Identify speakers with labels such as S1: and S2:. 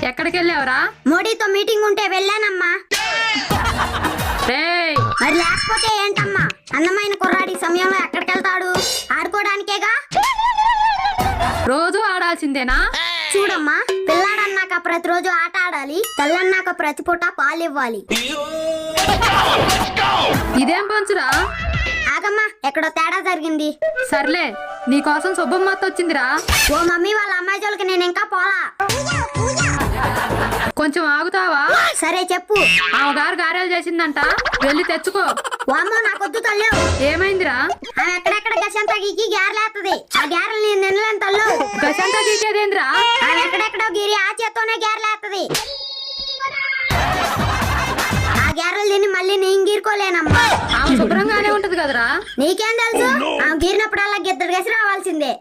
S1: ఎక్కడికి వెళ్ళావురా?
S2: మోడీతో మీటింగ్ ఉంటే వెళ్ళానమ్మా.
S1: రేయ్,
S2: మరి లేకపోతే ఏంటమ్మా? అందమైన కుర్రాడి సమయంలో ఎక్కడికి వెళ్తాడు? ఆడుకోవడానికేగా.
S1: రోజు ఆడాల్సిందేనా?
S2: చూడమ్మా, పిల్లాడన్నాక ప్రతిరోజు ఆట ఆడాలి, తల్లన్నాక ప్రతి పూట పాలు ఇవ్వాలి.
S1: ఇదేం పంచురా?
S2: ఆగమ్మా, ఎక్కడో తేడా జరిగింది.
S1: సర్లే, నీకోసం శుభమ్మ అత్త వచ్చిందిరా.
S2: ఓ మమ్మీ, వాళ్ళ అమ్మాయి జోలికి నేను ఇంకా పోలా.
S1: కొంచెం ఆగుతావా?
S2: సరే చెప్పు.
S1: ఆమెగారు గారెలు చేసిందంట, వెళ్ళి తెచ్చుకో.
S2: వామ్మో, నాకొద్దు తల్లు.
S1: ఏమైందిరా?
S2: ఆమె ఎక్కడెక్కడ గసంతా గీకి గ్యారెలేస్తుంది. ఆ గ్యారెలు నేను తినలేను తల్లు.
S1: గసంతా గీకేదేంద్రా?
S2: ఆమె ఎక్కడెక్కడో గిరి ఆ చేత్తోనే గ్యారెలేస్తుంది. ఆ గ్యారెలు తిని మళ్ళీ నేను గీరుకోలేనమ్మా.
S1: ఆమె శుభ్రంగానే ఉంటది కదరా.
S2: నీకేం తెలుసు? ఆమె గీరినప్పుడల్లా గిద్దరు గసి రావాల్సిందే.